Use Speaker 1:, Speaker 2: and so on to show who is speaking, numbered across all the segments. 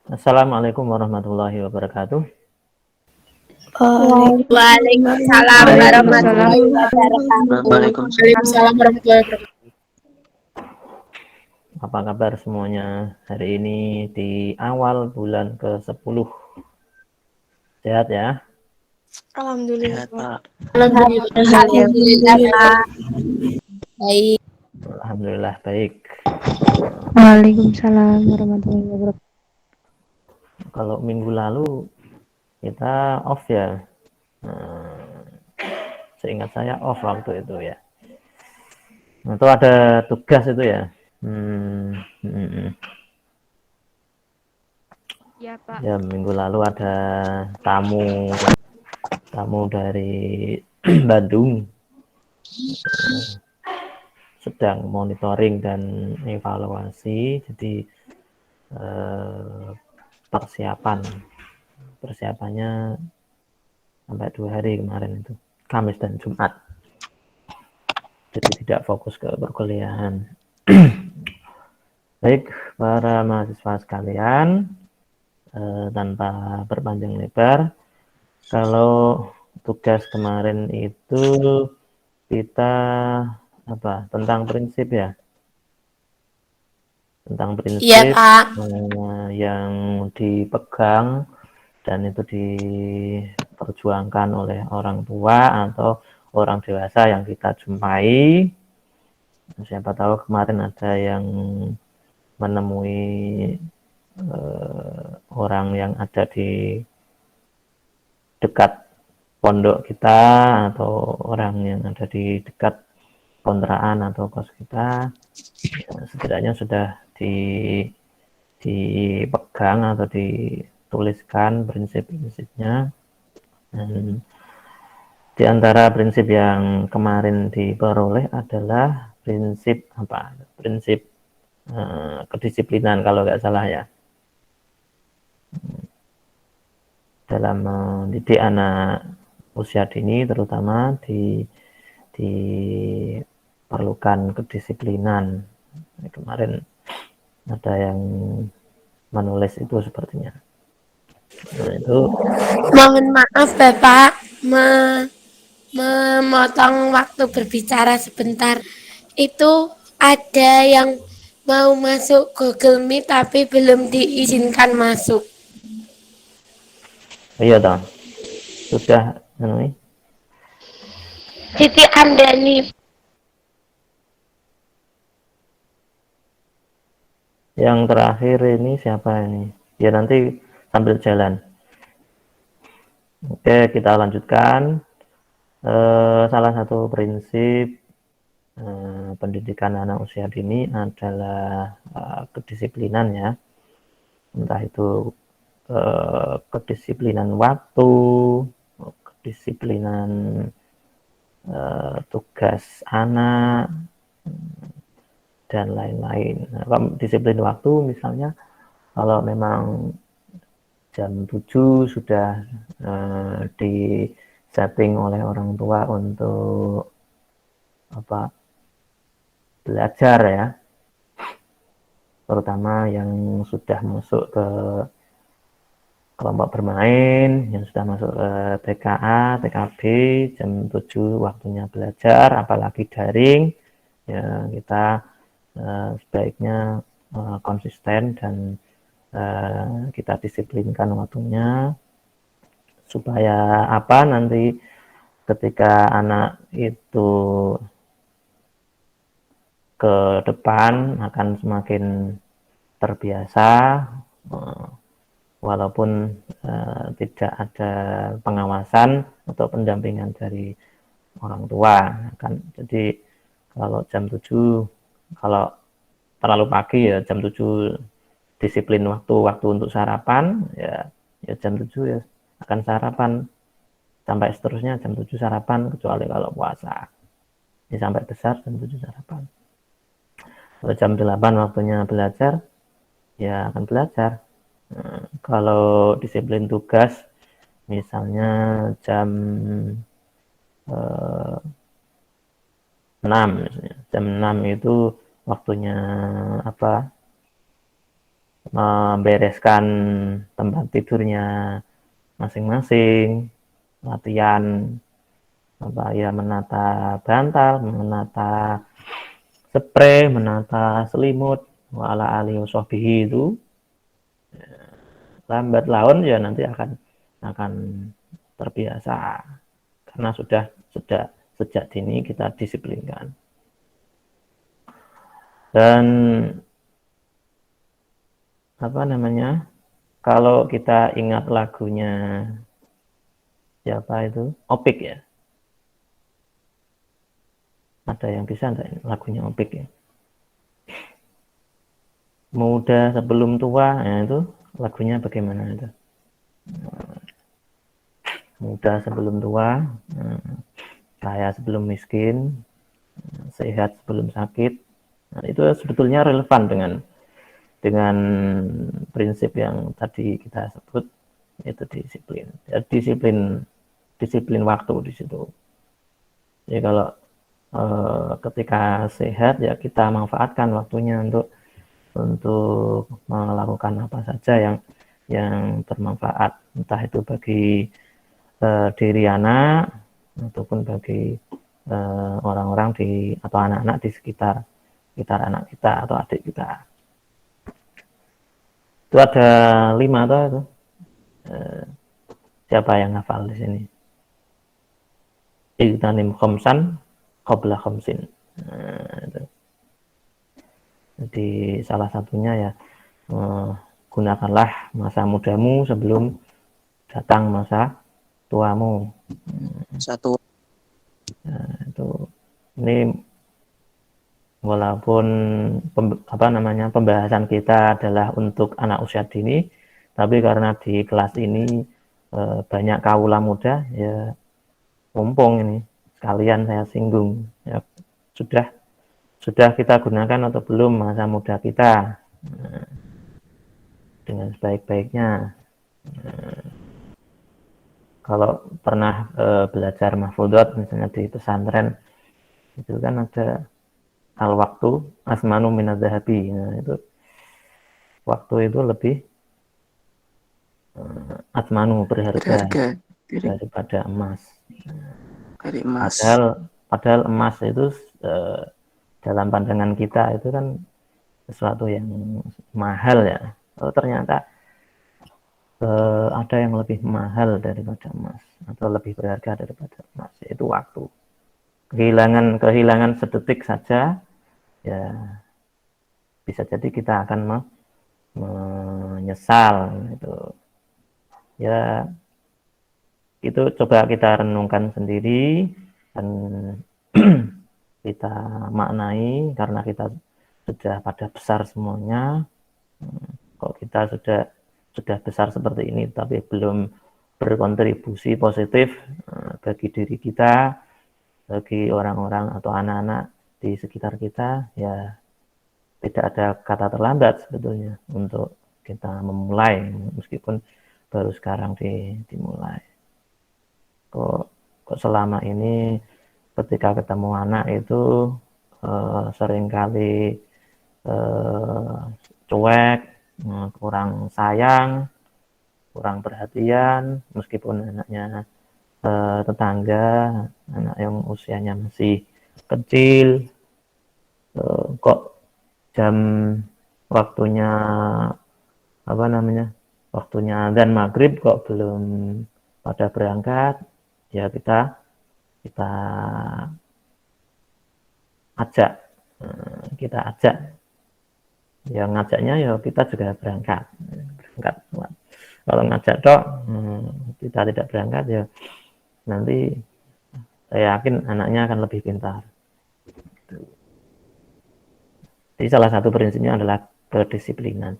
Speaker 1: Assalamualaikum warahmatullahi wabarakatuh.
Speaker 2: Waalaikumsalam
Speaker 3: Waalaikumsalam.
Speaker 2: warahmatullahi wabarakatuh.
Speaker 4: Waalaikumsalam warahmatullahi wabarakatuh.
Speaker 1: Apa kabar semuanya hari ini di awal bulan ke-10? Sehat ya?
Speaker 2: Alhamdulillah.
Speaker 4: Sehat, Pak.
Speaker 3: Alhamdulillah.
Speaker 2: Alhamdulillah, Pak. Baik.
Speaker 1: Alhamdulillah baik.
Speaker 3: Waalaikumsalam warahmatullahi wabarakatuh.
Speaker 1: Kalau minggu lalu kita off ya. Seingat saya off waktu itu ya. Atau ada tugas itu ya.
Speaker 3: Ya, Pak.
Speaker 1: Ya minggu lalu ada tamu dari Bandung sedang monitoring dan evaluasi. Jadi persiapannya sampai 2 hari kemarin itu, Kamis dan Jumat. Jadi tidak fokus ke perkuliahan. Baik, para mahasiswa sekalian, tanpa berpanjang lebar, kalau tugas kemarin itu kita tentang prinsip ya, tentang prinsip
Speaker 2: Iya, Pak.
Speaker 1: yang dipegang dan itu diperjuangkan oleh orang tua atau orang dewasa yang kita jumpai. Siapa tahu kemarin ada yang menemui orang yang ada di dekat pondok kita atau orang yang ada di dekat kontrakan atau kos kita, ya, setidaknya sudah dipegang atau dituliskan prinsip-prinsipnya. Dan di antara prinsip yang kemarin diperoleh adalah prinsip Prinsip kedisiplinan kalau nggak salah ya. Dalam mendidik anak usia dini terutama diperlukan kedisiplinan. Kemarin ada yang menulis itu sepertinya. Nah, itu
Speaker 2: Mohon maaf, Bapak, memotong waktu berbicara sebentar. Itu ada yang mau masuk Google Meet tapi belum diizinkan masuk.
Speaker 1: iya toh. Sudah
Speaker 2: Siti Andani.
Speaker 1: yang terakhir ini siapa ini? Ya nanti sambil jalan. Oke, kita lanjutkan. Salah satu prinsip pendidikan anak usia dini adalah kedisiplinan ya. Entah itu kedisiplinan waktu, kedisiplinan tugas anak, dan lain-lain. Nah, disiplin waktu misalnya kalau memang jam 7 sudah di setting oleh orang tua untuk belajar ya, terutama yang sudah masuk ke kelompok bermain, yang sudah masuk ke TKA, TKB, jam 7 waktunya belajar, apalagi daring, ya kita sebaiknya konsisten dan kita disiplinkan waktunya supaya nanti ketika anak itu ke depan akan semakin terbiasa walaupun tidak ada pengawasan atau pendampingan dari orang tua kan. Jadi kalau jam 7, kalau terlalu pagi ya jam 7 disiplin waktu untuk sarapan ya jam 7 ya akan sarapan sampai seterusnya jam 7 sarapan, kecuali kalau puasa ini sampai besar jam 7 sarapan. Kalau jam 8 waktunya belajar ya akan belajar. Kalau disiplin tugas misalnya jam 6 misalnya. Jam 6 itu waktunya membereskan tempat tidurnya masing-masing, latihan apa ya, menata bantal, menata spray, menata selimut, wala alihi wasahbihi itu lambat laun ya nanti akan terbiasa karena sudah sejak dini kita disiplinkan. Dan apa namanya, kalau kita ingat lagunya siapa itu, Opik ya, ada yang bisa enggak lagunya Opik ya, muda sebelum tua, ya itu lagunya bagaimana itu, muda sebelum tua, kaya sebelum miskin, sehat sebelum sakit. Nah, itu sebetulnya relevan dengan prinsip yang tadi kita sebut, yaitu disiplin. Ya, disiplin waktu di situ. Jadi kalau ketika sehat ya kita manfaatkan waktunya untuk melakukan apa saja yang bermanfaat, entah itu bagi diri anak ataupun bagi orang-orang atau anak-anak di sekitar anak kita atau adik kita. Itu ada 5 atau itu. Siapa yang hafal di sini? Igtanim khamsan qabla khamsin. Itu. Jadi salah satunya ya, gunakanlah masa mudamu sebelum datang masa tuamu.
Speaker 5: Satu.
Speaker 1: Nah, itu ini walaupun pembahasan kita adalah untuk anak usia dini, tapi karena di kelas ini banyak kaula muda, ya mumpung ini sekalian saya singgung, ya sudah kita gunakan atau belum masa muda kita dengan sebaik-baiknya. Kalau pernah belajar mahfudot misalnya di pesantren, itu kan ada al-waktu asmanu minadzahabi. Nah, itu waktu itu lebih asmanu, berharga daripada emas.
Speaker 5: Dari emas.
Speaker 1: Padahal emas itu dalam pandangan kita itu kan sesuatu yang mahal ya. Oh, ternyata ada yang lebih mahal daripada emas atau lebih berharga daripada emas, yaitu waktu. Kehilangan sedetik saja ya bisa jadi kita akan menyesal itu. Ya itu coba kita renungkan sendiri dan kita maknai, karena kita sudah pada besar semuanya. Kok kita sudah besar seperti ini tapi belum berkontribusi positif bagi diri kita, bagi orang-orang atau anak-anak di sekitar kita, ya tidak ada kata terlambat sebetulnya untuk kita memulai, meskipun baru sekarang dimulai. Kok selama ini ketika ketemu anak itu seringkali cuek, kurang sayang, kurang perhatian, meskipun anaknya tetangga, anak yang usianya masih kecil, kok jam waktunya waktunya azan maghrib kok belum pada berangkat, ya kita ajak, yang ngajaknya ya kita juga berangkat. Kalau ngajak dok kita tidak berangkat, ya nanti saya yakin anaknya akan lebih pintar. Jadi salah satu prinsipnya adalah kedisiplinan.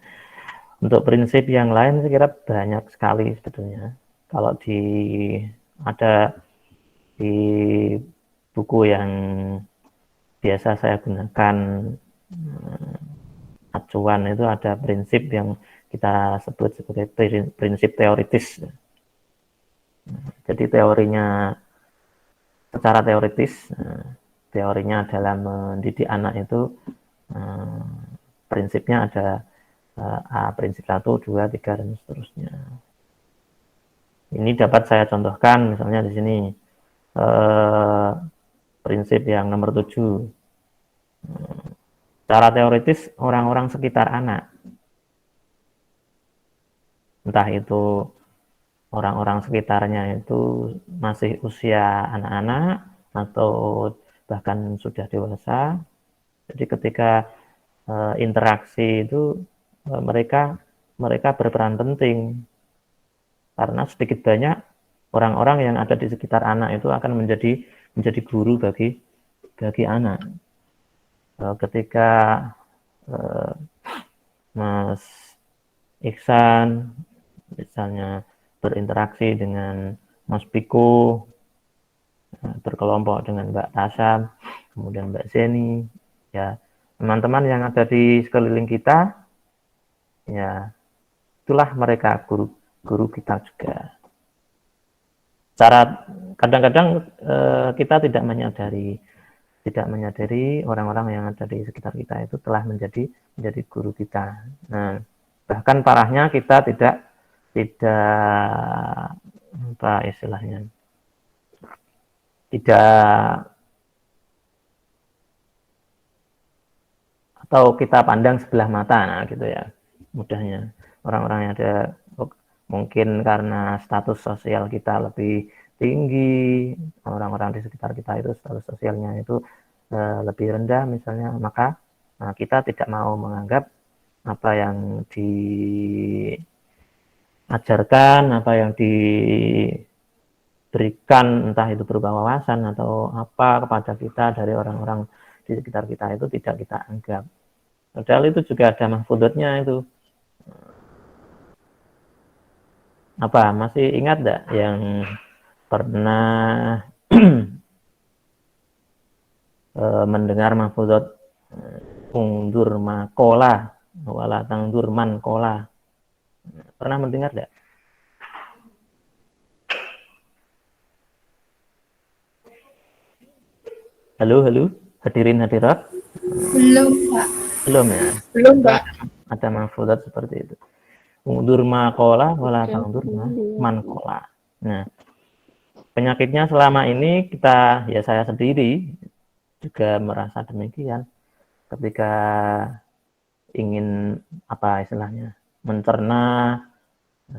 Speaker 1: Untuk prinsip yang lain saya kira banyak sekali sebetulnya. Kalau ada di buku yang biasa saya gunakan acuan, itu ada prinsip yang kita sebut sebagai prinsip teoritis. Jadi secara teorinya dalam mendidik anak itu prinsipnya ada A prinsip 1, 2, 3 dan seterusnya. Ini dapat saya contohkan misalnya di sini prinsip yang nomor 7. Secara teoritis orang-orang sekitar anak, entah itu orang-orang sekitarnya itu masih usia anak-anak atau bahkan sudah dewasa. Jadi ketika interaksi itu mereka berperan penting, karena sedikit banyak orang-orang yang ada di sekitar anak itu akan menjadi guru bagi anak. Ketika Mas Iksan misalnya berinteraksi dengan Mas Piko, berkelompok dengan Mbak Tasam, kemudian Mbak Zeni, ya teman-teman yang ada di sekeliling kita, ya itulah mereka guru kita juga. Kadang-kadang kita tidak menyadari orang-orang yang ada di sekitar kita itu telah menjadi guru kita. Nah, bahkan parahnya kita tidak apa istilahnya, tidak, atau kita pandang sebelah mata, nah gitu ya mudahnya. Orang-orang yang ada mungkin karena status sosial kita lebih tinggi, orang-orang di sekitar kita itu status sosialnya itu lebih rendah misalnya, maka kita tidak mau menganggap apa yang diajarkan, apa yang diberikan, entah itu berupa wawasan atau apa kepada kita dari orang-orang di sekitar kita itu tidak kita anggap. Padahal itu juga ada mahfudotnya itu. Apa, masih ingat enggak yang pernah mendengar mahfudot ungdur makola wala tangdur man kola? Pernah mendengar enggak? Halo, hadirin hadirat.
Speaker 4: Belum, Pak.
Speaker 1: Belum ya?
Speaker 4: Belum, Pak.
Speaker 1: Ada mahfudot seperti itu. Ungdur makola wala tangdur man kola. Nah, penyakitnya selama ini saya sendiri juga merasa demikian. Ketika ingin apa istilahnya, mencerna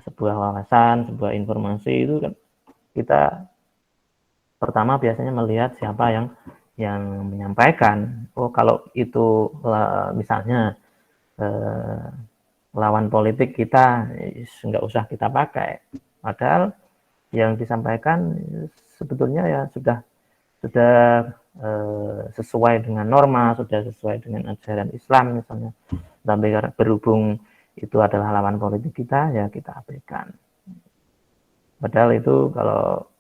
Speaker 1: sebuah wawasan, sebuah informasi itu kan kita pertama biasanya melihat siapa yang menyampaikan. Oh, kalau itu misalnya lawan politik kita, nggak usah kita pakai. Padahal yang disampaikan sebetulnya ya sudah sesuai dengan norma, sudah sesuai dengan ajaran Islam misalnya. Tapi berhubung itu adalah lawan politik kita, ya kita abaikan. Padahal itu kalau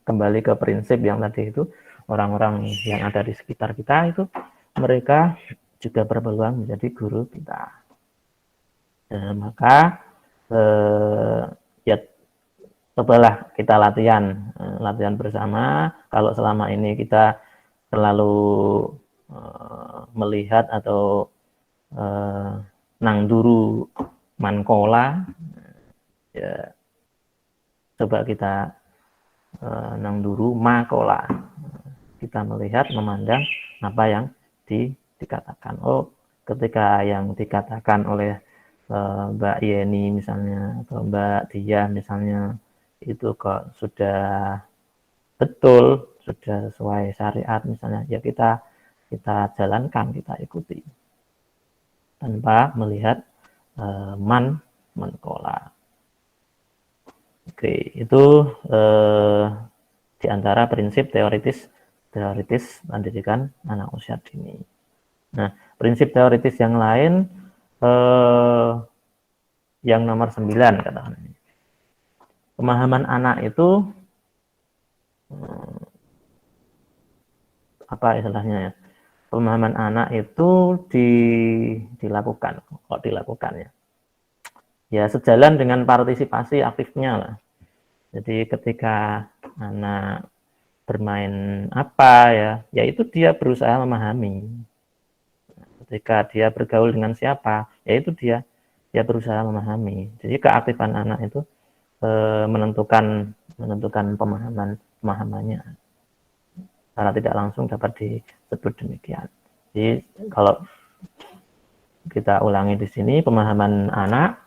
Speaker 1: kembali ke prinsip yang tadi itu, orang-orang yang ada di sekitar kita itu mereka juga berpeluang menjadi guru kita. Maka ya cobalah kita latihan bersama. Kalau selama ini kita terlalu melihat atau nangduru mankola, ya coba kita nangduru makola. Kita melihat, memandang apa yang dikatakan. Oh, ketika yang dikatakan oleh Mbak Yeni misalnya atau Mbak Dia misalnya itu kok sudah betul, sudah sesuai syariat misalnya, ya kita jalankan, kita ikuti tanpa melihat mankola. Oke, itu di antara prinsip teoritis pendidikan anak usia dini. Nah, prinsip teoritis yang lain yang nomor 9 katakan ini. Pemahaman anak itu apa istilahnya ya? Pemahaman anak itu dilakukan ya. Ya sejalan dengan partisipasi aktifnya lah. Jadi ketika anak bermain apa ya itu dia berusaha memahami. ketika dia bergaul dengan siapa, yaitu dia berusaha memahami. Jadi keaktifan anak itu menentukan pemahamannya. Secara tidak langsung dapat disebut demikian. Jadi kalau kita ulangi di sini, pemahaman anak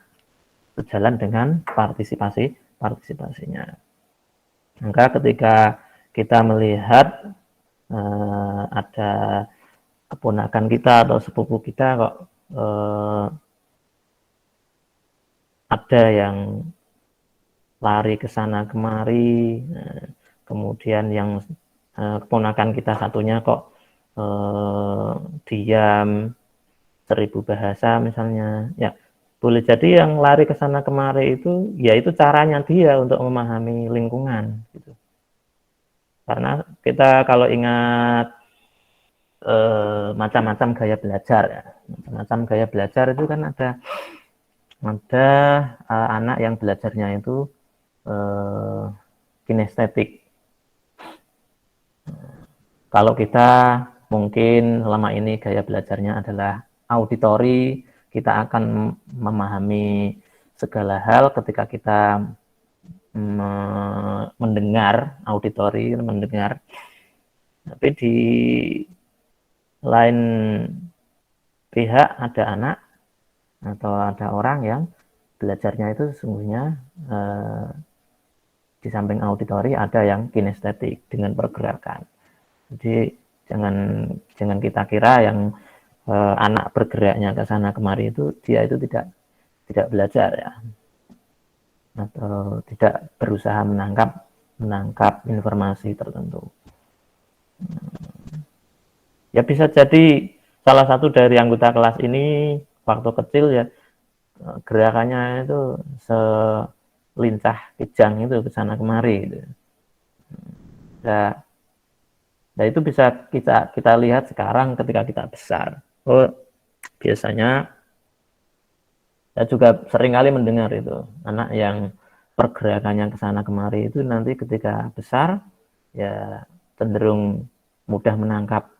Speaker 1: berjalan dengan partisipasinya. Maka ketika kita melihat ada keponakan kita atau sepupu kita kok ada yang lari ke sana kemari, kemudian yang keponakan kita satunya kok diam, 1000 bahasa misalnya, ya boleh jadi yang lari ke sana kemari itu, ya itu caranya dia untuk memahami lingkungan, gitu. Karena kita kalau ingat macam-macam gaya belajar, ya, macam-macam gaya belajar itu kan ada anak yang belajarnya itu kinestetik. Kalau kita mungkin selama ini gaya belajarnya adalah auditori, kita akan memahami segala hal ketika kita mendengar, auditori, mendengar. Tapi di lain pihak ada anak atau ada orang yang belajarnya itu sesungguhnya di samping auditori ada yang kinestetik dengan pergerakan. Jadi jangan kita kira yang anak bergeraknya ke sana kemari itu dia itu tidak belajar, ya, atau tidak berusaha menangkap informasi tertentu. Ya bisa jadi salah satu dari anggota kelas ini waktu kecil ya gerakannya itu selincah kijang itu ke sana kemari gitu. Nah itu bisa kita lihat sekarang ketika kita besar. Oh, biasanya saya juga sering kali mendengar itu anak yang pergerakannya ke sana kemari itu nanti ketika besar ya cenderung mudah menangkap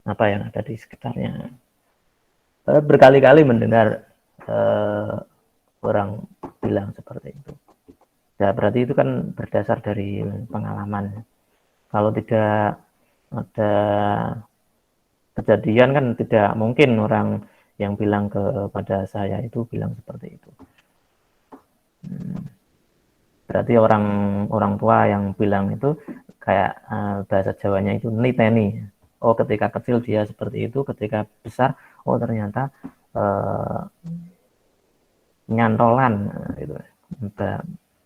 Speaker 1: apa yang ada di sekitarnya. Berkali-kali mendengar orang bilang seperti itu. Ya berarti itu kan berdasar dari pengalaman. Kalau tidak ada kejadian kan tidak mungkin orang yang bilang kepada saya itu bilang seperti itu. Berarti orang tua yang bilang itu kayak bahasa Jawanya itu niteni. Oh ketika kecil dia seperti itu, ketika besar oh ternyata nyantolan gitu.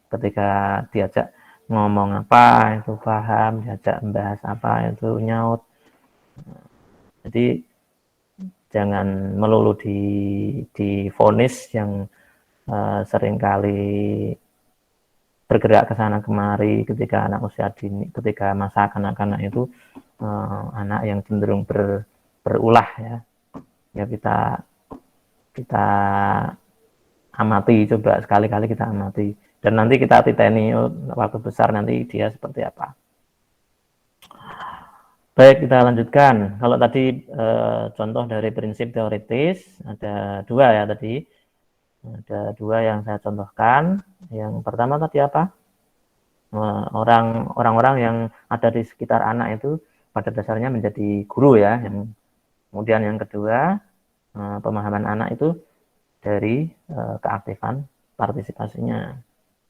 Speaker 1: Ketika diajak ngomong apa itu paham, diajak membahas apa itu nyaut. Jadi jangan melulu divonis yang seringkali bergerak ke sana kemari ketika anak usia dini, ketika masa kanak-kanak itu anak yang cenderung berulah, ya. Ya kita amati, coba sekali-kali kita amati dan nanti kita titeni waktu besar nanti dia seperti apa. Baik, kita lanjutkan. Kalau tadi contoh dari prinsip teoritis ada 2 ya tadi. Ada 2 yang saya contohkan. Yang pertama tadi apa? Orang-orang yang ada di sekitar anak itu pada dasarnya menjadi guru, ya. Kemudian yang kedua, pemahaman anak itu dari keaktifan partisipasinya.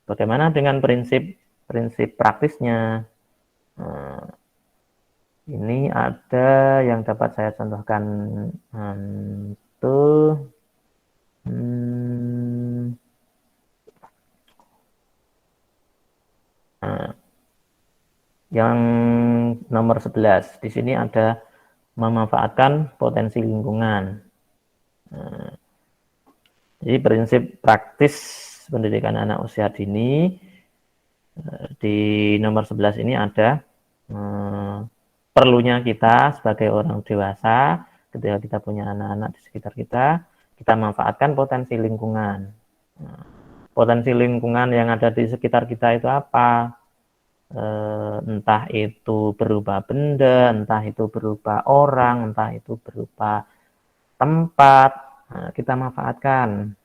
Speaker 1: Bagaimana dengan prinsip praktisnya? Ini ada yang dapat saya contohkan itu yang nomor 11. Di sini ada memanfaatkan potensi lingkungan. Jadi prinsip praktis pendidikan anak usia dini di nomor 11 ini ada perlunya kita sebagai orang dewasa ketika kita punya anak-anak di sekitar kita manfaatkan potensi lingkungan. Potensi lingkungan yang ada di sekitar kita itu apa? entah itu berupa benda, entah itu berupa orang, entah itu berupa tempat, kita manfaatkan.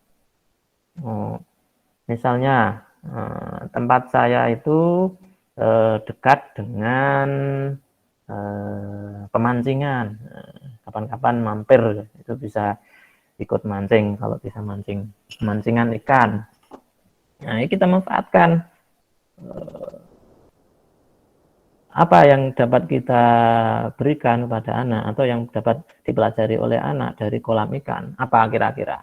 Speaker 1: Misalnya tempat saya itu dekat dengan pemancingan. Kapan-kapan mampir itu bisa ikut mancing kalau bisa mancing, pemancingan ikan. Nah, ini kita manfaatkan. Apa yang dapat kita berikan kepada anak atau yang dapat dipelajari oleh anak dari kolam ikan? Apa kira-kira?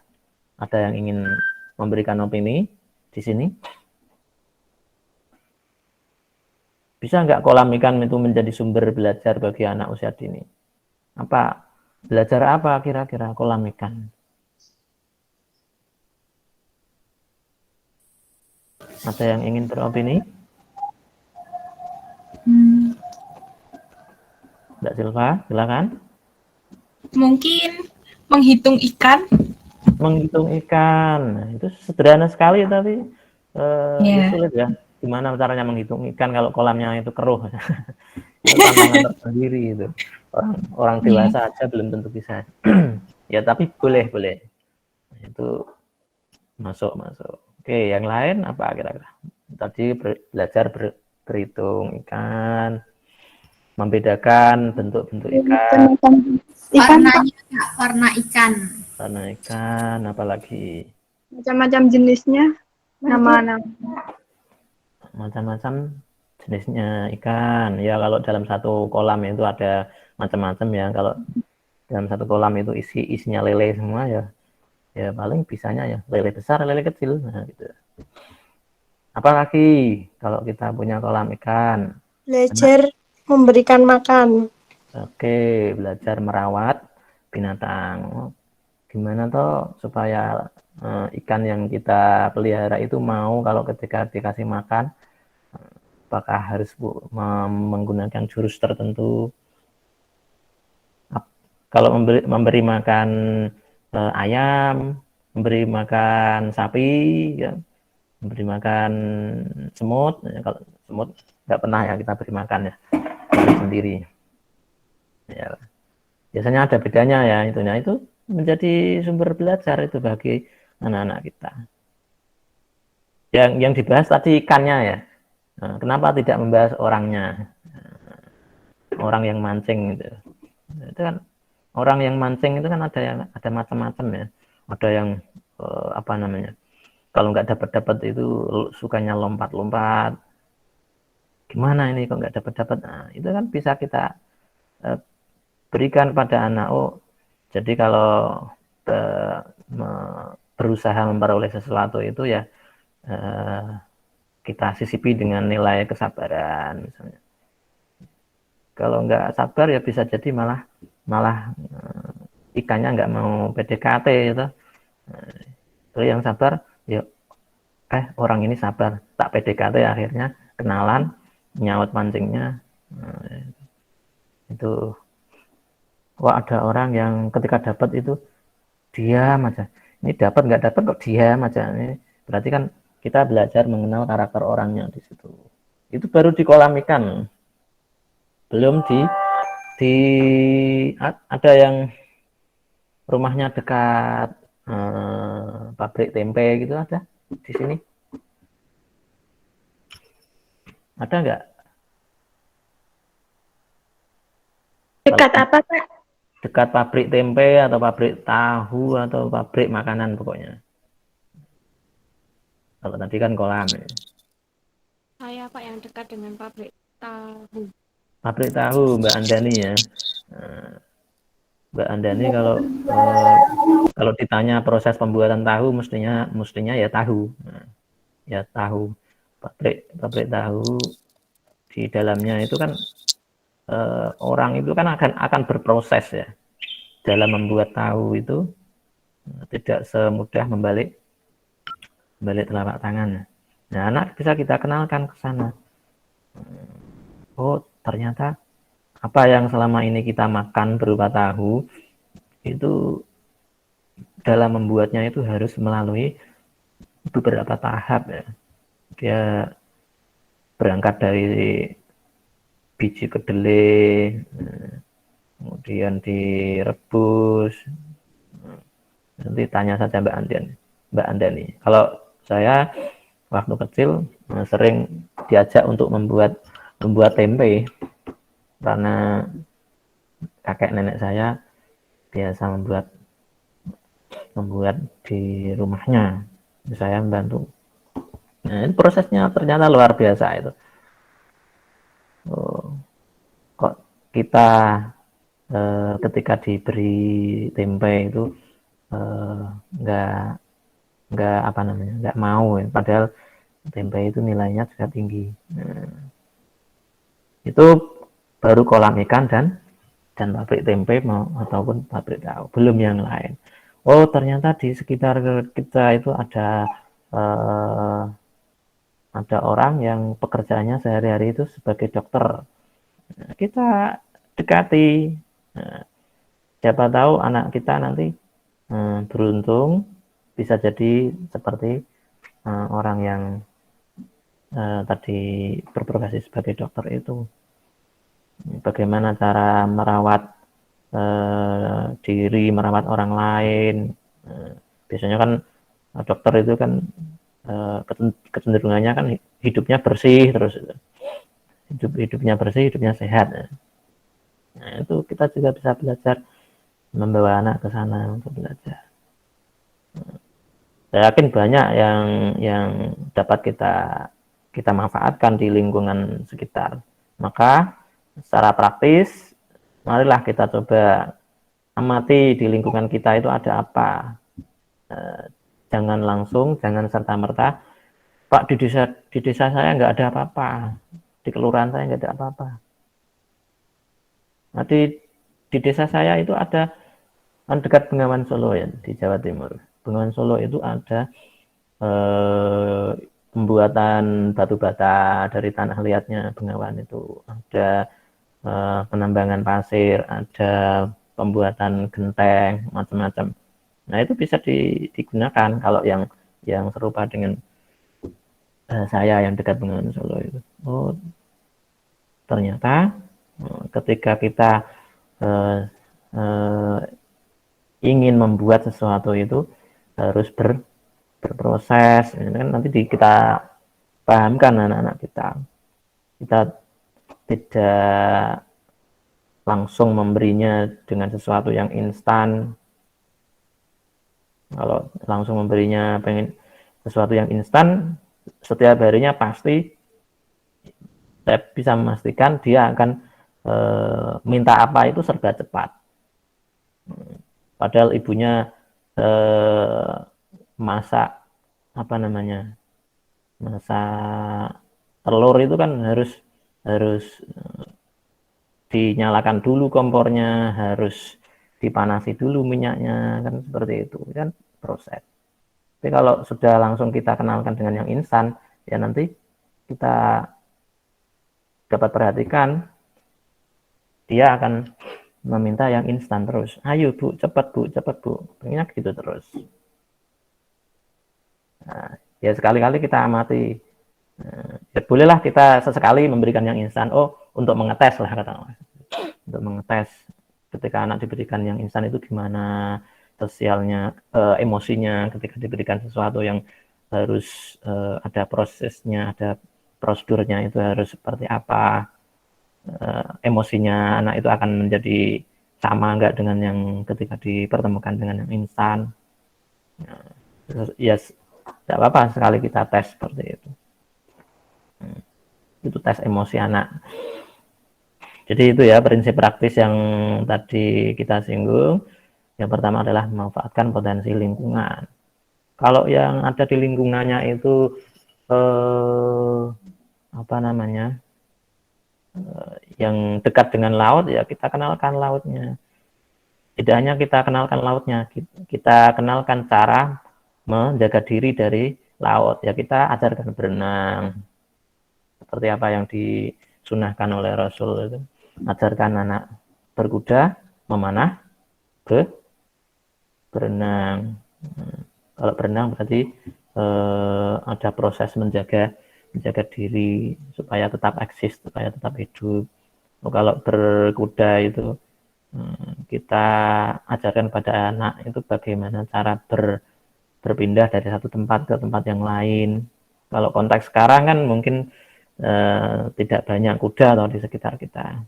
Speaker 1: Ada yang ingin memberikan opini di sini? Bisa nggak kolam ikan itu menjadi sumber belajar bagi anak usia dini? Apa? Belajar apa kira-kira kolam ikan? Ada yang ingin beropini? Mbak Silva, silakan.
Speaker 4: Mungkin menghitung ikan.
Speaker 1: Menghitung ikan. Nah, itu sederhana sekali tapi sulit ya. Gimana caranya menghitung ikan kalau kolamnya itu keruh? Itu tantangan tersendiri itu. Orang dewasa aja belum tentu bisa. Ya tapi boleh. Itu masuk. Oke, yang lain apa kira-kira? Tadi belajar berhitung ikan, membedakan bentuk-bentuk ikan.
Speaker 6: Warna ikan.
Speaker 1: Warna ikan, apalagi
Speaker 3: Macam-macam jenisnya, nama-nama.
Speaker 1: macam-macam jenisnya ikan. Ya kalau dalam satu kolam itu ada macam-macam ya. Kalau dalam satu kolam itu isinya lele semua ya. Ya paling bisanya ya lele besar, lele kecil. Nah, gitu. Apalagi kalau kita punya kolam ikan.
Speaker 2: Belajar memberikan makan.
Speaker 1: Oke, belajar merawat binatang. Gimana toh supaya ikan yang kita pelihara itu mau kalau ketika dikasih makan, apakah harus menggunakan jurus tertentu? Kalau memberi makan ayam, memberi makan sapi, ya, memberi makan semut. Ya, kalau semut nggak pernah ya kita beri makan ya sendiri. Ya, biasanya ada bedanya ya itunya itu menjadi sumber belajar itu bagi anak-anak kita. Yang dibahas tadi ikannya ya. Nah, kenapa tidak membahas orangnya? Orang yang mancing itu. Itu kan orang yang mancing itu kan ada macam-macam ya. Ada yang apa namanya? Kalau nggak dapat itu sukanya lompat-lompat. Gimana ini kok nggak dapat? Nah, itu kan bisa kita berikan pada anak. Oh, jadi kalau berusaha memperoleh sesuatu itu ya kita sisipi dengan nilai kesabaran misalnya. Kalau nggak sabar ya bisa jadi malah ikannya nggak mau PDKT gitu. Kalau yang sabar ya orang ini sabar, tak PDKT akhirnya kenalan, nyaut mancingnya. Itu wah ada orang yang ketika dapat itu diam aja. Ini dapat nggak dapat kok diam aja. Ini berarti kan kita belajar mengenal karakter orangnya di situ. Itu baru di kolam ikan. Belum ada yang rumahnya dekat pabrik tempe gitu ada di sini. Ada nggak?
Speaker 3: Dekat apa, Pak?
Speaker 1: Dekat pabrik tempe atau pabrik tahu atau pabrik makanan pokoknya. Kalau tadi kan kolam ya.
Speaker 3: Saya, Pak, yang dekat dengan pabrik tahu.
Speaker 1: Pabrik tahu Mbak Andani ya. Mbak Andani kalau ditanya proses pembuatan tahu mestinya ya tahu. Nah, ya tahu. Pabrik tahu di dalamnya itu kan orang itu kan akan berproses ya. Dalam membuat tahu itu tidak semudah membalik telapak tangan. Nah, anak bisa kita kenalkan ke sana. Oh, ternyata apa yang selama ini kita makan berupa tahu itu dalam membuatnya itu harus melalui beberapa tahap ya. Dia berangkat dari biji kedelai, kemudian direbus. Nanti tanya saja Mbak Andani. Kalau saya waktu kecil sering diajak untuk membuat tempe karena kakek nenek saya biasa membuat di rumahnya. Saya membantu. Nah, ini prosesnya ternyata luar biasa itu. Oh, kok kita ketika diberi tempe itu nggak mau, padahal tempe itu nilainya juga tinggi. Nah, itu baru kolam ikan dan pabrik tempe ataupun pabrik tahu, belum yang lain. Oh, ternyata di sekitar kita itu ada orang yang pekerjaannya sehari-hari itu sebagai dokter. Nah, kita dekati. Nah, siapa tahu anak kita nanti beruntung bisa jadi seperti orang yang tadi berprofesi sebagai dokter itu. Bagaimana cara merawat diri, merawat orang lain. Biasanya kan dokter itu kan kecenderungannya kan hidupnya bersih terus, hidupnya bersih, hidupnya sehat. Nah, itu kita juga bisa belajar membawa anak ke sana untuk belajar. Saya yakin banyak yang dapat kita manfaatkan di lingkungan sekitar. Maka secara praktis, marilah kita coba amati di lingkungan kita itu ada apa. Jangan serta-merta, Pak, di desa saya nggak ada apa-apa, di kelurahan saya nggak ada apa-apa. Nah, di desa saya itu ada dekat Bengawan Solo ya, di Jawa Timur. Bengawan Solo itu ada pembuatan batu bata dari tanah liatnya Bengawan itu, ada penambangan pasir, ada pembuatan genteng, macam-macam. Nah, itu bisa digunakan kalau yang serupa dengan saya yang dekat Bengawan Solo itu. Oh, ternyata ketika kita ingin membuat sesuatu itu harus berproses. Ini kan nanti kita pahamkan anak-anak kita tidak langsung memberinya dengan sesuatu yang instan. Kalau langsung memberinya pengen sesuatu yang instan, setiap harinya pasti saya bisa memastikan dia akan minta apa itu serba cepat. Padahal ibunya masak telur itu kan harus dinyalakan dulu kompornya, harus dipanasi dulu minyaknya, kan seperti itu kan proses. Tapi kalau sudah langsung kita kenalkan dengan yang instan, ya nanti kita dapat perhatikan dia akan meminta yang instan terus. Ayo Bu, cepat Bu, pengennya gitu terus. Nah, ya sekali-kali kita amati. Ya bolehlah kita sesekali memberikan yang instan. Oh, untuk mengetes lah katakanlah. Untuk mengetes ketika anak diberikan yang instan itu gimana sosialnya, emosinya ketika diberikan sesuatu yang harus ada prosesnya, ada prosedurnya, itu harus seperti apa. Emosinya anak itu akan menjadi sama enggak dengan yang ketika dipertemukan dengan yang instan. Ya, tidak apa-apa sekali kita tes seperti itu. Itu tes emosi anak. Jadi itu ya prinsip praktis yang tadi kita singgung. Yang pertama adalah memanfaatkan potensi lingkungan. Kalau yang ada di lingkungannya itu yang dekat dengan laut, ya kita kenalkan lautnya. Tidak hanya kita kenalkan lautnya, kita kenalkan cara menjaga diri dari laut. Ya kita ajarkan berenang. Seperti apa yang disunahkan oleh Rasul itu. Ajarkan anak berkuda, memanah, berenang. Kalau berenang berarti ada proses menjaga menjaga diri supaya tetap eksis, supaya tetap hidup. Kalau berkuda itu kita ajarkan pada anak itu bagaimana cara berpindah dari satu tempat ke tempat yang lain. Kalau konteks sekarang kan mungkin tidak banyak kuda atau di sekitar kita.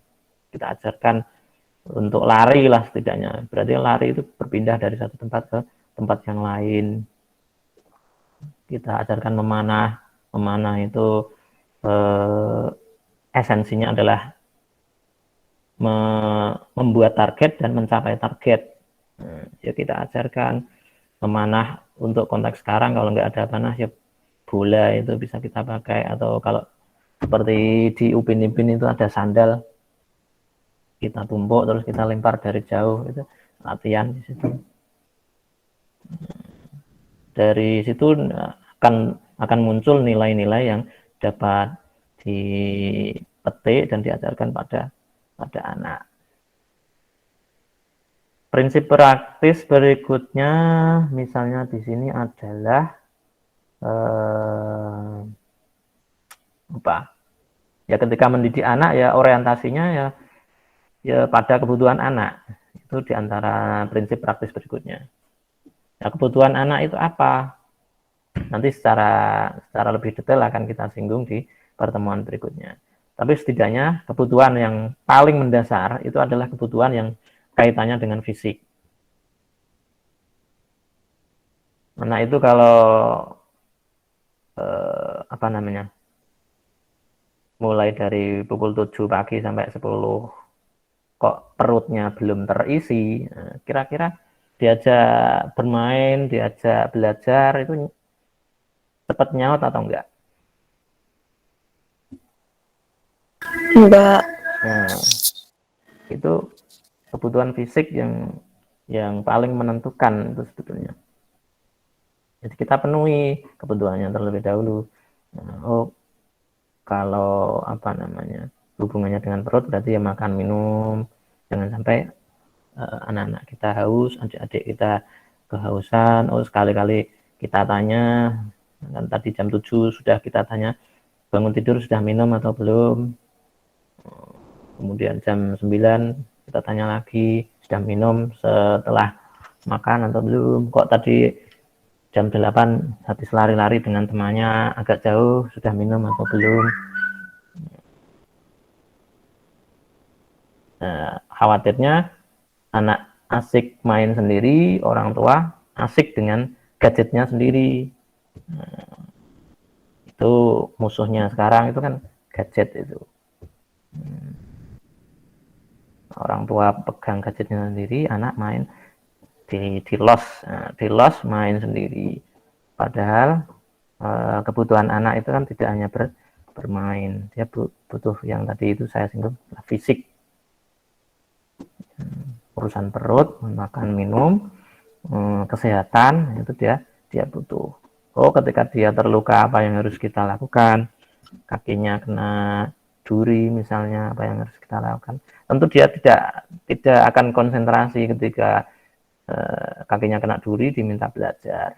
Speaker 1: Kita ajarkan untuk lari lah setidaknya. Berarti lari itu berpindah dari satu tempat ke tempat yang lain. Kita ajarkan memanah. Memanah itu esensinya adalah membuat target dan mencapai target. Ya kita ajarkan memanah untuk konteks sekarang. Kalau nggak ada panah ya bola itu bisa kita pakai, atau kalau seperti di Upin-Ipin itu ada sandal, kita tumpuk terus kita lempar dari jauh, itu latihan di situ. Dari situ akan muncul nilai-nilai yang dapat dipetik dan diajarkan pada anak. Prinsip praktis berikutnya misalnya di sini adalah ya ketika mendidik anak ya orientasinya ya pada kebutuhan anak. Itu diantara prinsip praktis berikutnya. Ya, kebutuhan anak itu apa? Nanti secara lebih detail akan kita singgung di pertemuan berikutnya. Tapi setidaknya kebutuhan yang paling mendasar itu adalah kebutuhan yang kaitannya dengan fisik. Nah itu kalau mulai dari pukul 7 pagi sampai 10 kok perutnya belum terisi, kira-kira diajak bermain, diajak belajar itu cepat nyaut atau enggak?
Speaker 4: Enggak.
Speaker 1: Nah, itu kebutuhan fisik yang paling menentukan itu sebetulnya. Jadi kita penuhi kebutuhannya terlebih dahulu. Nah, kalau hubungannya dengan perut berarti ya makan minum. Jangan sampai anak-anak kita haus, adik-adik kita kehausan. Sekali-kali kita tanya, kan tadi jam 7 sudah kita tanya bangun tidur sudah minum atau belum. Kemudian jam 9 kita tanya lagi sudah minum setelah makan atau belum. Kok tadi jam 8 habis lari-lari dengan temannya agak jauh, sudah minum atau belum. Khawatirnya anak asik main sendiri, orang tua asik dengan gadgetnya sendiri. Itu musuhnya sekarang itu kan gadget itu. Orang tua pegang gadgetnya sendiri, anak main di los main sendiri. Padahal kebutuhan anak itu kan tidak hanya bermain, dia butuh yang tadi itu saya singgung fisik. Urusan perut, makan minum, kesehatan itu dia butuh. Ketika dia terluka apa yang harus kita lakukan? Kakinya kena duri misalnya, apa yang harus kita lakukan? Tentu dia tidak akan konsentrasi ketika kakinya kena duri diminta belajar.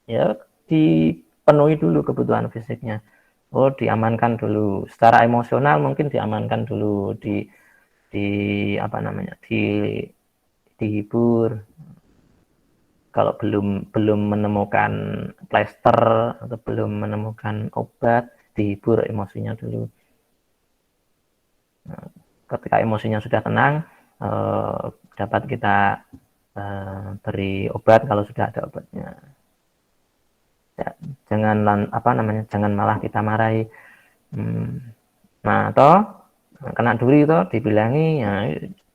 Speaker 1: Ya dipenuhi dulu kebutuhan fisiknya. Diamankan dulu. Secara emosional mungkin diamankan dulu, dihibur. Kalau belum menemukan plester atau belum menemukan obat, dihibur emosinya dulu. Nah, ketika emosinya sudah tenang, dapat kita beri obat kalau sudah ada obatnya. Ya, jangan malah kita marahi. Kena duri itu dibilangi,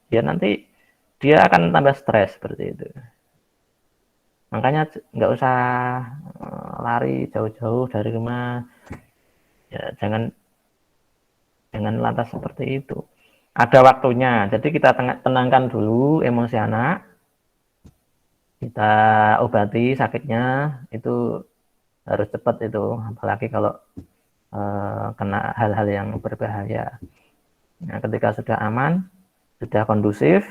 Speaker 1: ya nanti dia akan tambah stres seperti itu. Makanya nggak usah lari jauh-jauh dari rumah. Ya jangan lantas seperti itu. Ada waktunya. Jadi kita tenangkan dulu emosi anak. Kita obati sakitnya, itu harus cepat itu, apalagi kalau kena hal-hal yang berbahaya. Nah, ketika sudah aman, sudah kondusif,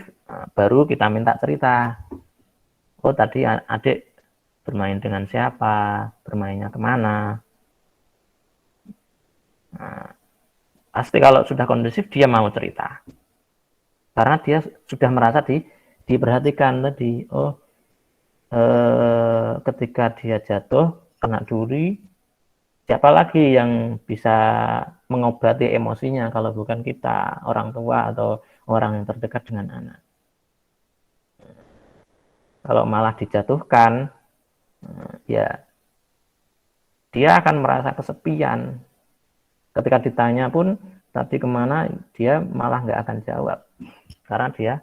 Speaker 1: baru kita minta cerita. Tadi adik bermain dengan siapa, bermainnya kemana. Nah, pasti kalau sudah kondusif dia mau cerita. Karena dia sudah merasa diperhatikan tadi. Oh, ketika dia jatuh kena duri, siapa lagi yang bisa mengobati emosinya kalau bukan kita, orang tua atau orang yang terdekat dengan anak. Kalau malah dijatuhkan, ya dia akan merasa kesepian. Ketika ditanya pun tadi kemana, dia malah nggak akan jawab karena dia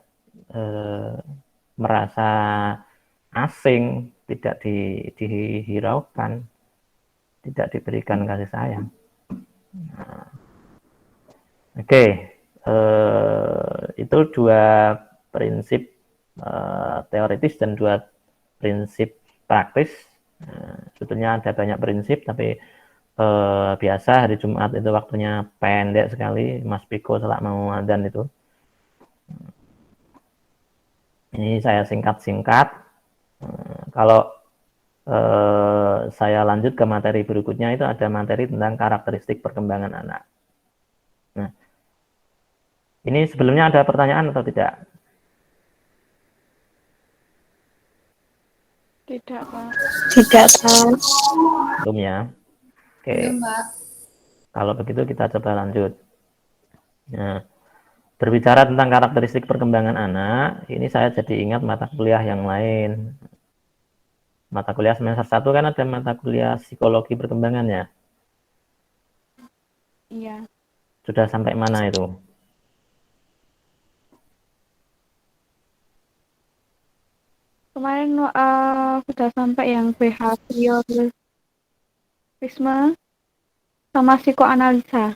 Speaker 1: merasa asing, tidak dihiraukan, tidak diberikan kasih sayang. Nah, oke, itu dua prinsip teoritis dan dua prinsip praktis. Sebetulnya ada banyak prinsip, tapi biasa hari Jumat itu waktunya pendek sekali. Mas Piko selak mau adzan itu. Ini saya singkat-singkat. Kalau saya lanjut ke materi berikutnya, itu ada materi tentang karakteristik perkembangan anak. Nah, ini sebelumnya ada pertanyaan atau tidak?
Speaker 3: Tidak, Pak.
Speaker 2: Tidak, Pak.
Speaker 1: Belum ya? Oke. Kalau begitu kita coba lanjut. Nah, berbicara tentang karakteristik perkembangan anak, ini saya jadi ingat mata kuliah yang lain. Mata kuliah semester 1 kan ada mata kuliah psikologi perkembangan ya.
Speaker 3: Iya.
Speaker 1: Sudah sampai mana itu?
Speaker 3: Kemarin sudah sampai yang behaviorisme sama psikoanalisa.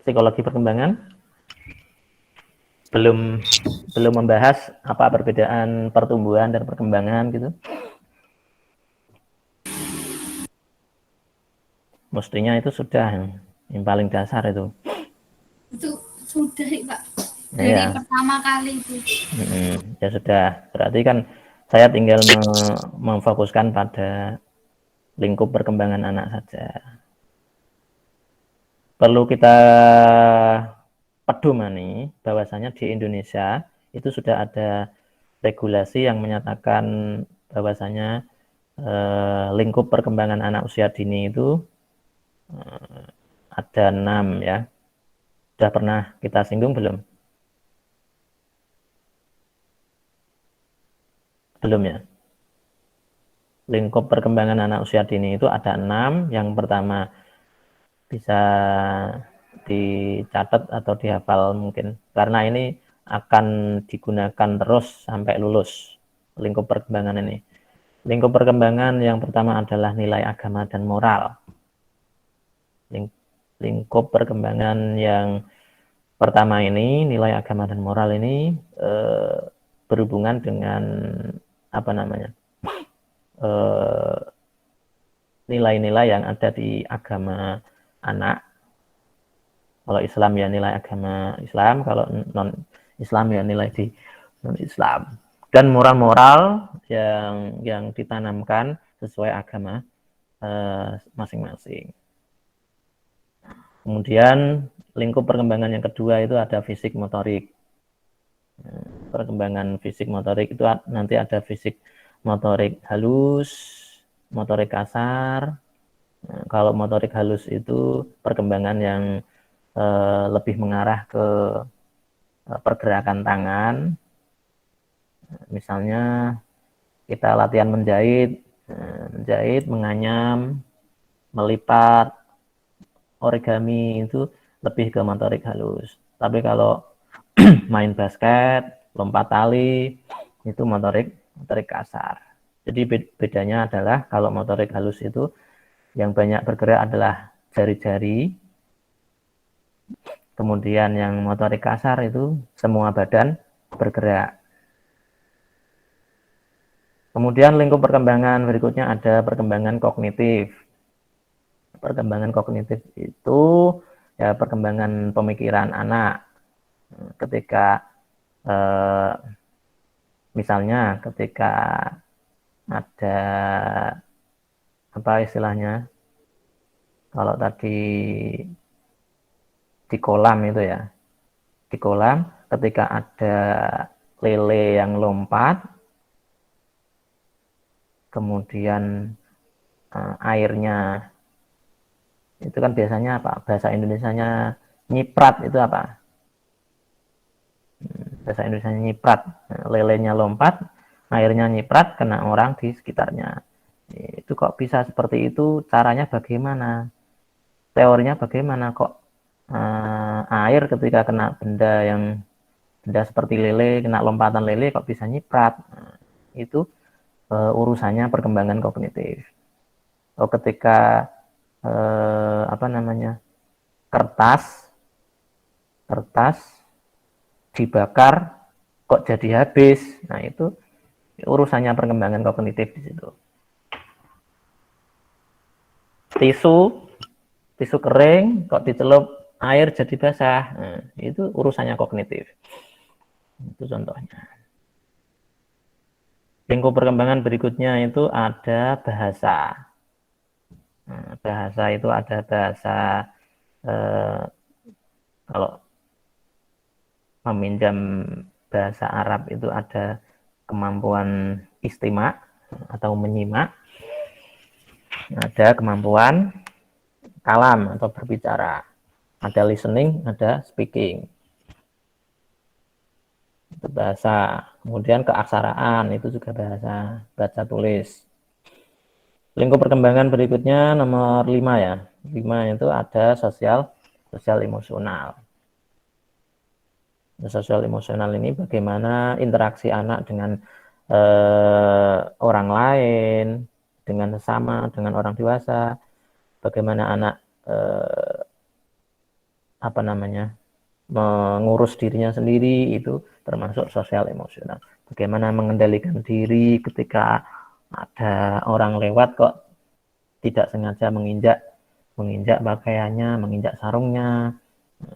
Speaker 1: Psikologi perkembangan? Belum membahas apa perbedaan pertumbuhan dan perkembangan gitu. Mestinya itu sudah yang paling dasar itu.
Speaker 6: Itu sudah Pak, dari
Speaker 1: Ya,
Speaker 6: pertama kali itu.
Speaker 1: ya sudah. Berarti kan saya tinggal memfokuskan pada lingkup perkembangan anak saja. Perlu kita pedomani bahwasanya di Indonesia itu sudah ada regulasi yang menyatakan bahwasanya lingkup perkembangan anak usia dini itu ada 6 ya. Sudah pernah kita singgung belum? Belum ya. Lingkup perkembangan anak usia dini itu ada 6. Yang pertama bisa dicatat atau dihafal mungkin. Karena ini akan digunakan terus sampai lulus lingkup perkembangan ini. Lingkup perkembangan yang pertama adalah nilai agama dan moral. Lingkup perkembangan yang pertama ini, nilai agama dan moral ini berhubungan dengan apa namanya? Nilai-nilai yang ada di agama anak. Kalau Islam ya nilai agama Islam, kalau non Islam ya nilai di non Islam. Dan moral-moral yang ditanamkan sesuai agama masing-masing. Kemudian lingkup perkembangan yang kedua itu ada fisik motorik. Perkembangan fisik motorik itu nanti ada fisik motorik halus, motorik kasar. Nah, kalau motorik halus itu perkembangan yang lebih mengarah ke pergerakan tangan. Misalnya kita latihan menjahit, menganyam, melipat, origami itu lebih ke motorik halus. Tapi kalau main basket, lompat tali, itu motorik kasar. Jadi bedanya adalah kalau motorik halus itu yang banyak bergerak adalah jari-jari. Kemudian yang motorik kasar itu semua badan bergerak. Kemudian lingkup perkembangan berikutnya ada perkembangan kognitif. Perkembangan kognitif itu ya perkembangan pemikiran anak. Ketika misalnya ketika ada apa istilahnya Kalau tadi di kolam itu ya, di kolam ketika ada lele yang lompat, kemudian airnya itu kan biasanya apa? Bahasa Indonesianya nyiprat itu apa? Bahasa Indonesianya nyiprat. Lelenya lompat, airnya nyiprat, kena orang di sekitarnya. Itu kok bisa seperti itu? Caranya bagaimana? Teorinya bagaimana? Kok air ketika kena benda seperti lele, kena lompatan lele kok bisa nyiprat? Itu urusannya perkembangan kognitif. Ketika kertas dibakar kok jadi habis. Nah, itu urusannya perkembangan kognitif di situ. Tisu kering kok dicelup air jadi basah. Nah, itu urusannya kognitif. Itu contohnya. Lingkup perkembangan berikutnya itu ada bahasa. Nah, bahasa itu ada bahasa kalau meminjam bahasa Arab itu ada kemampuan istima atau menyimak, ada kemampuan kalam atau berbicara, ada listening, ada speaking. Itu bahasa. Kemudian keaksaraan itu juga bahasa, baca tulis. Lingkup perkembangan berikutnya nomor 5 ya. 5 itu ada sosial emosional. Sosial emosional ini bagaimana interaksi anak dengan orang lain, dengan sesama, dengan orang dewasa, bagaimana anak mengurus dirinya sendiri, itu termasuk sosial emosional. Bagaimana mengendalikan diri ketika ada orang lewat kok tidak sengaja menginjak pakaiannya, menginjak sarungnya,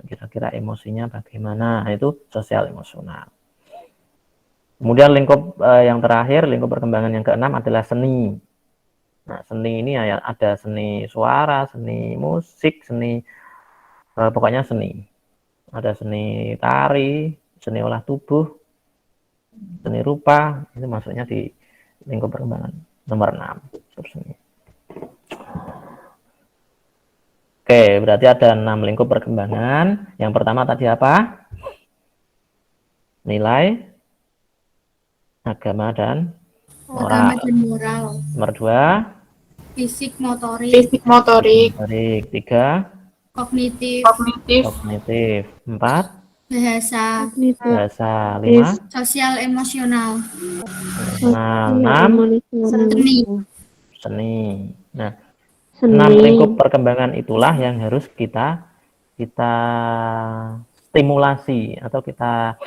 Speaker 1: kira-kira emosinya bagaimana. Nah, itu sosial emosional. Kemudian lingkup yang terakhir, lingkup perkembangan yang keenam adalah seni. Nah, seni ini ada seni suara, seni musik, seni pokoknya seni. Ada seni tari, seni olah tubuh, seni rupa, itu masuknya di lingkup perkembangan nomor 6. Seni. Oke, berarti ada 6 lingkup perkembangan. Yang pertama tadi apa? Nilai, agama dan moral. Nomor 2,
Speaker 6: Fisik motorik.
Speaker 1: 3,
Speaker 6: Kognitif.
Speaker 1: 4,
Speaker 6: Bahasa.
Speaker 1: 5,
Speaker 6: Sosial emosional.
Speaker 1: 6, seni. Nah, 6 lingkup perkembangan itulah yang harus kita stimulasi atau kita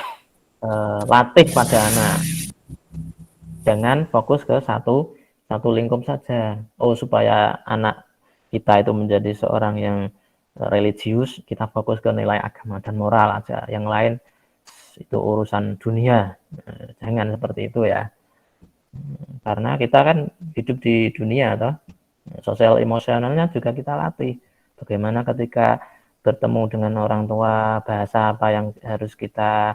Speaker 1: latih pada anak. Jangan fokus ke satu lingkup saja. Supaya anak kita itu menjadi seorang yang religius, kita fokus ke nilai agama dan moral aja. Yang lain itu urusan dunia. Jangan seperti itu ya. Karena kita kan hidup di dunia toh. Sosial emosionalnya juga kita latih. Bagaimana ketika bertemu dengan orang tua, bahasa apa yang harus kita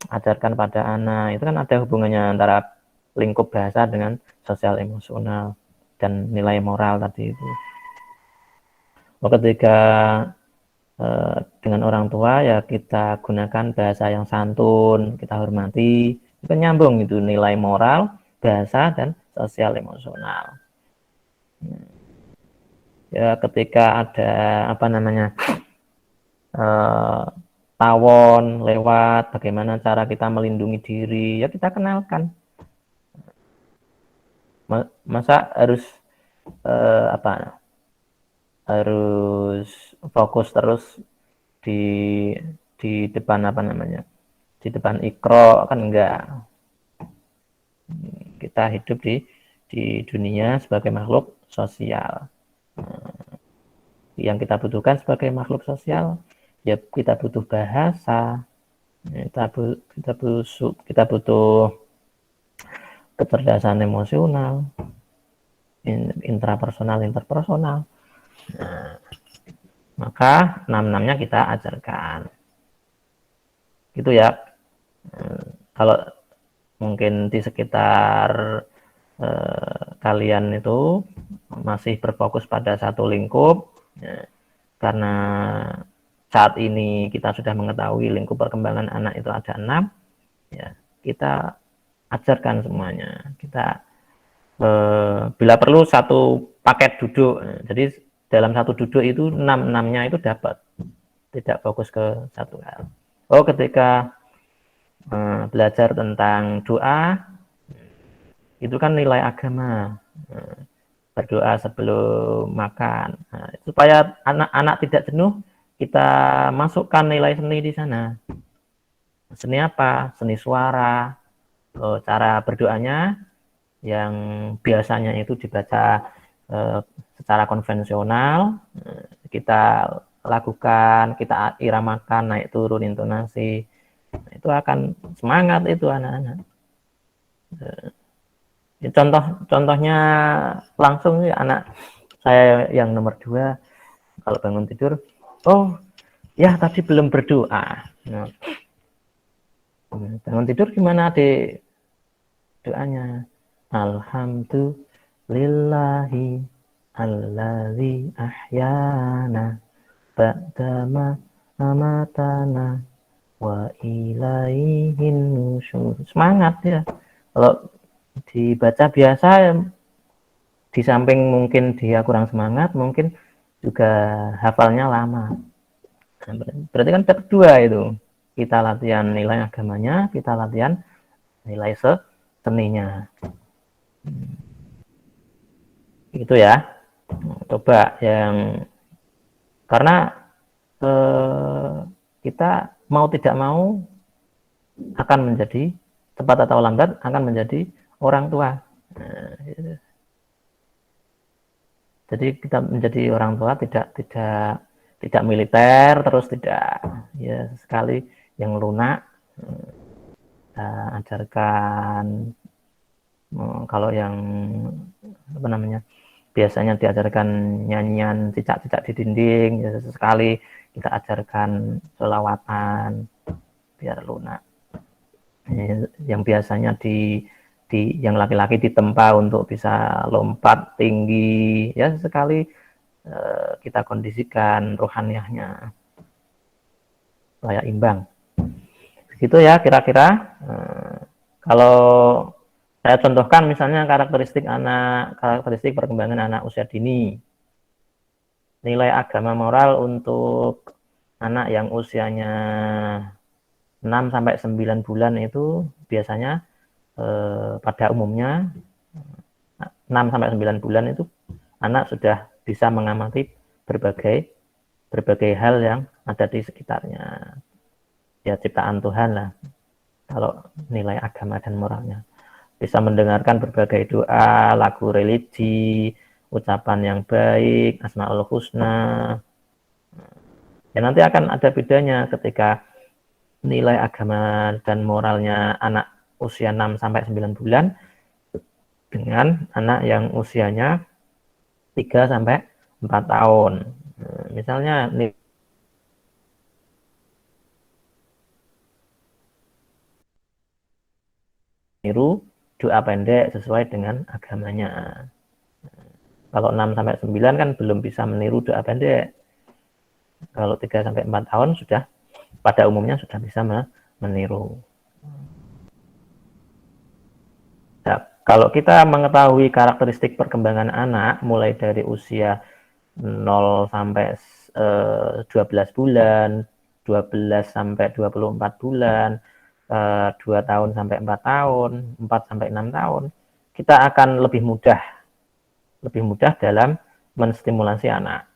Speaker 1: ajarkan pada anak. Itu kan ada hubungannya antara lingkup bahasa dengan sosial emosional dan nilai moral tadi itu. Ketika dengan orang tua ya kita gunakan bahasa yang santun, kita hormati, itu nyambung itu nilai moral, bahasa dan sosial emosional. Ya ketika ada tawon lewat, bagaimana cara kita melindungi diri, ya kita kenalkan. Masa harus harus fokus terus di depan di depan ikro, kan enggak. Kita hidup di dunia sebagai makhluk sosial. Yang kita butuhkan sebagai makhluk sosial, ya kita butuh bahasa, kita butuh kecerdasan emosional, intrapersonal, interpersonal, Nah, maka 6-6-nya kita ajarkan. Gitu ya. Kalau mungkin di sekitar kalian itu masih berfokus pada satu lingkup, ya, karena saat ini kita sudah mengetahui lingkup perkembangan anak itu ada 6, ya, kita ajarkan semuanya. Kita bila perlu satu paket duduk, jadi dalam satu duduk itu 6-6-nya itu dapat, tidak fokus ke satu hal. Oh, ketika belajar tentang doa, itu kan nilai agama, berdoa sebelum makan. Nah, supaya anak-anak tidak jenuh, kita masukkan nilai seni di sana. Seni apa? Seni suara. Cara berdoanya yang biasanya itu dibaca secara konvensional, kita lakukan, kita iramakan, naik turun intonasi. Itu akan semangat itu anak-anak. Contohnya langsung ya, anak saya yang nomor 2 kalau bangun tidur, oh ya tadi belum berdoa. Nah, bangun tidur gimana adik doanya? Alhamdulillahi allazi ahyana ba'dama amatana wa ilaihin nusyur. Semangat ya. Kalau dibaca biasa, di samping mungkin dia kurang semangat, mungkin juga hafalnya lama. Berarti kan kedua itu, kita latihan nilai agamanya, kita latihan nilai seninya. Itu ya. Coba yang, karena kita mau tidak mau akan menjadi, cepat atau lambat akan menjadi orang tua. Jadi kita menjadi orang tua tidak militer, terus tidak ya sekali yang lunak. Kita ajarkan, kalau yang apa namanya, biasanya diajarkan nyanyian cicak-cicak di dinding, ya sekali kita ajarkan selawatan biar lunak. Yang biasanya yang laki-laki ditempa untuk bisa lompat tinggi, ya sekali kita kondisikan rohaniahnya layak imbang. Begitu ya kira-kira. Kalau saya contohkan misalnya karakteristik perkembangan anak usia dini. Nilai agama moral untuk anak yang usianya 6-9 bulan itu biasanya pada umumnya 6-9 bulan itu anak sudah bisa mengamati berbagai hal yang ada di sekitarnya. Ya ciptaan Tuhan lah. Kalau nilai agama dan moralnya, bisa mendengarkan berbagai doa, lagu religi, ucapan yang baik, Asmaul Husna. Ya nanti akan ada bedanya ketika nilai agama dan moralnya anak usia 6-9 bulan dengan anak yang usianya 3-4 tahun. Misalnya niru doa pendek sesuai dengan agamanya. Kalau 6-9 kan belum bisa meniru doa pendek. Kalau 3-4 tahun sudah, pada umumnya sudah bisa meniru. Nah, kalau kita mengetahui karakteristik perkembangan anak mulai dari usia 0-12 bulan, 12-24 bulan, 2 tahun-4 tahun, 4-6 tahun, kita akan lebih mudah dalam menstimulasi anak.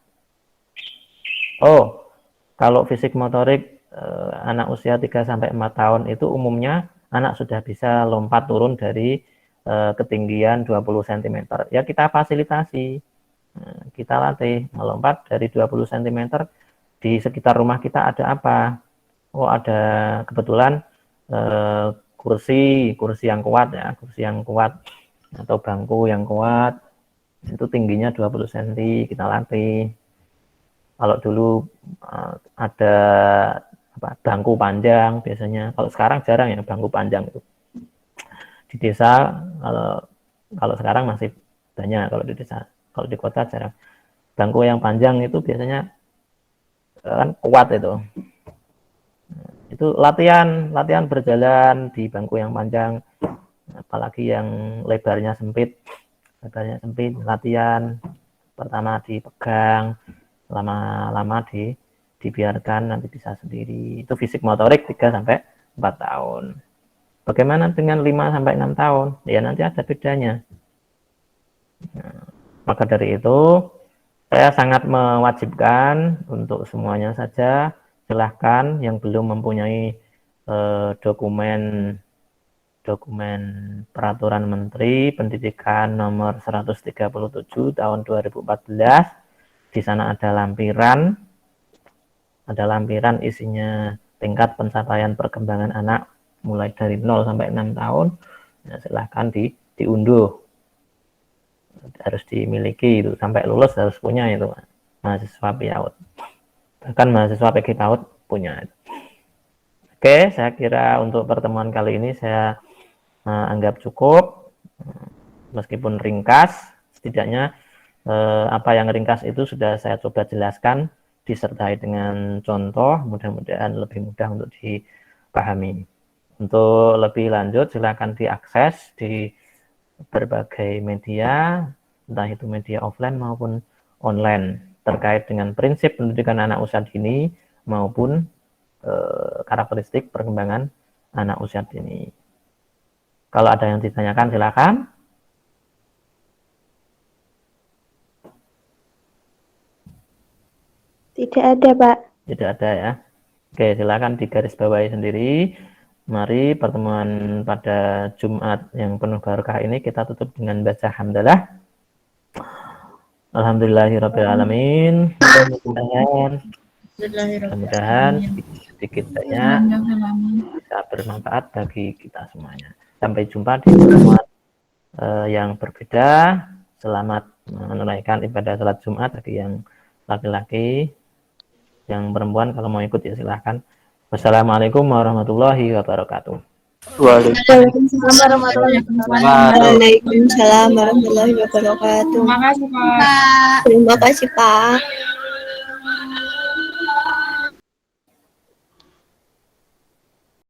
Speaker 1: Oh, kalau fisik motorik anak usia 3-4 tahun itu umumnya anak sudah bisa lompat turun dari ketinggian 20 cm. Ya kita fasilitasi, kita latih melompat dari 20 cm. Di sekitar rumah kita ada apa? Oh, ada kebetulan kursi yang kuat ya, kursi yang kuat atau bangku yang kuat. Itu tingginya 20 cm, kita latih. Kalau dulu ada bangku panjang biasanya, kalau sekarang jarang ya bangku panjang itu. Di desa kalau sekarang masih banyak, kalau di desa, kalau di kota jarang. Bangku yang panjang itu biasanya kan kuat itu. Itu latihan berjalan di bangku yang panjang, apalagi yang lebarnya sempit, latihan pertama dipegang, lama-lama dibiarkan, nanti bisa sendiri. Itu fisik motorik 3-4 tahun. Bagaimana dengan 5-6 tahun? Ya nanti ada bedanya. Nah, maka dari itu saya sangat mewajibkan untuk semuanya saja, silahkan yang belum mempunyai dokumen Peraturan Menteri Pendidikan nomor 137 tahun 2014. Di sana ada lampiran isinya tingkat pencapaian perkembangan anak mulai dari 0 sampai 6 tahun. Nah, silahkan diunduh. Harus dimiliki itu, sampai lulus harus punya itu mahasiswa PIAUD. Bahkan mahasiswa PG PAUD punya itu. Oke, saya kira untuk pertemuan kali ini saya anggap cukup, meskipun ringkas, setidaknya apa yang ringkas itu sudah saya coba jelaskan, disertai dengan contoh, mudah-mudahan lebih mudah untuk dipahami. Untuk lebih lanjut silakan diakses di berbagai media, entah itu media offline maupun online, terkait dengan prinsip pendidikan anak usia dini maupun karakteristik perkembangan anak usia dini. Kalau ada yang ditanyakan silakan.
Speaker 7: Tidak ada, Pak.
Speaker 1: Tidak ada ya. Oke, silakan digarisbawahi sendiri. Mari pertemuan pada Jumat yang penuh barokah ini kita tutup dengan baca hamdalah. Alhamdulillahirabbil alamin. Mudah-mudahan sedikit banyak bisa bermanfaat bagi kita semuanya. Sampai jumpa di pertemuan yang berbeda. Selamat menunaikan ibadah salat Jumat bagi yang laki-laki. Yang perempuan kalau mau ikut ya silahkan. Wassalamualaikum warahmatullahi wabarakatuh.
Speaker 7: Waalaikumsalam warahmatullahi wabarakatuh.
Speaker 4: Terima kasih, Pak.
Speaker 7: Terima kasih, Pak.